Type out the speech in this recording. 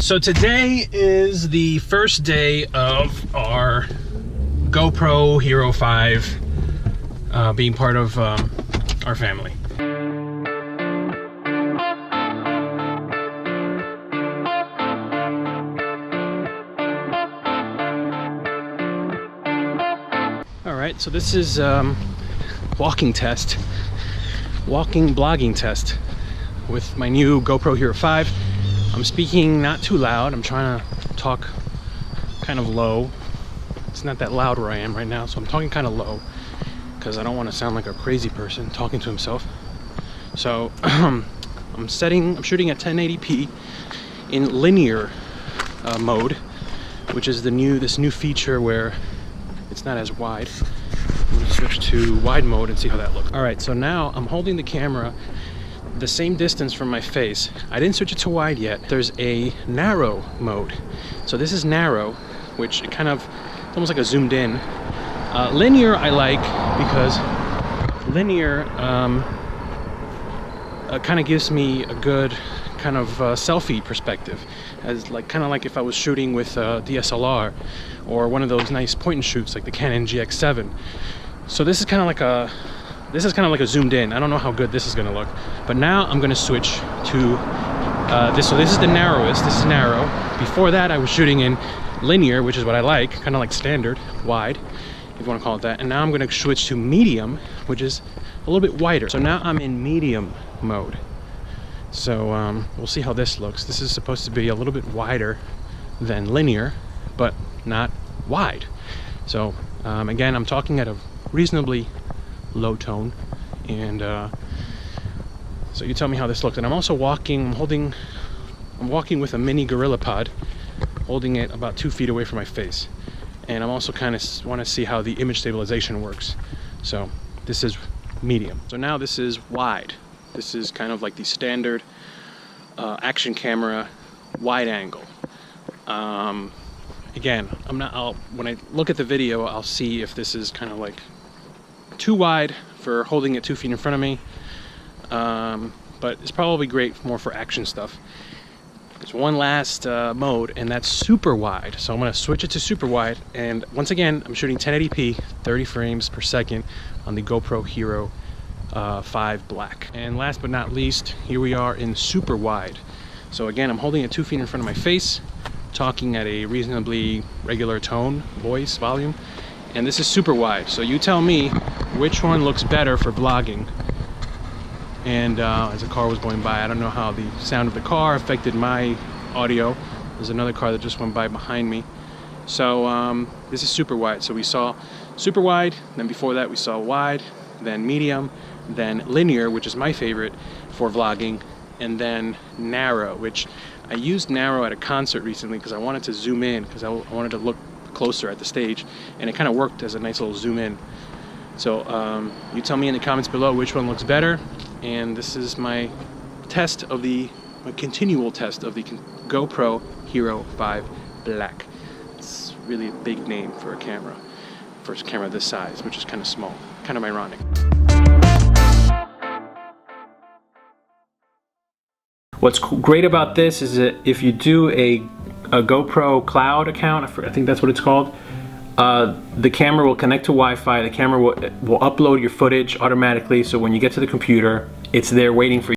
So today is the first day of our GoPro Hero 5 being part of our family. Alright, so this is walking blogging test with my new GoPro Hero 5. I'm speaking not too loud. I'm trying to talk kind of low. It's not that loud where I am right now, so I'm talking kind of low because I don't want to sound like a crazy person talking to himself. So I'm shooting at 1080p in linear mode, which is this new feature where it's not as wide. I'm going to switch to wide mode and see how that looks. All right, so now I'm holding the camera the same distance from my face. I didn't switch it to wide yet. There's a narrow mode. So this is narrow, which it's almost like a zoomed in. Linear I like because linear kind of gives me a good kind of selfie perspective, as kind of like if I was shooting with a DSLR or one of those nice point and shoots like the Canon GX7. So this is kind of like a zoomed in. I don't know how good this is going to look, but now I'm going to switch to this. So this is the narrowest. This is narrow. Before that I was shooting in linear, which is what I like, kind of like standard wide, if you want to call it that. And now I'm going to switch to medium, which is a little bit wider. So now I'm in medium mode. So we'll see how this looks. This is supposed to be a little bit wider than linear, but not wide. So again, I'm talking at a reasonably low tone, and so you tell me how this looks. And I'm also walking. I'm walking with a mini GorillaPod, holding it about 2 feet away from my face. And I'm also kind of want to see how the image stabilization works. So this is medium. So now this is wide. This is kind of like the standard action camera wide angle. Again, when I look at the video, I'll see if this is kind of like too wide for holding it 2 feet in front of me, but it's probably great more for action stuff. There's one last mode, and that's super wide. So I'm going to switch it to super wide, and once again I'm shooting 1080p 30 frames per second on the GoPro Hero 5 Black. And last but not least, here we are in super wide. So again, I'm holding it 2 feet in front of my face, talking at a reasonably regular tone, voice, volume, and this is super wide. So you tell me which one looks better for vlogging. And as a car was going by, I don't know how the sound of the car affected my audio. There's another car that just went by behind me. So this is super wide. So we saw super wide, then before that we saw wide, then medium, then linear, which is my favorite for vlogging, and then narrow, which I used narrow at a concert recently because I wanted to zoom in, because I wanted to look closer at the stage, and it kind of worked as a nice little zoom in. So you tell me in the comments below which one looks better, and this is my continual test of the GoPro Hero 5 Black. It's really a big name for a camera, first camera this size, which is kind of small, kind of ironic. What's great about this is that if you do a GoPro Cloud account, I think that's what it's called, the camera will connect to Wi-Fi. The camera will upload your footage automatically, so when you get to the computer, it's there waiting for you.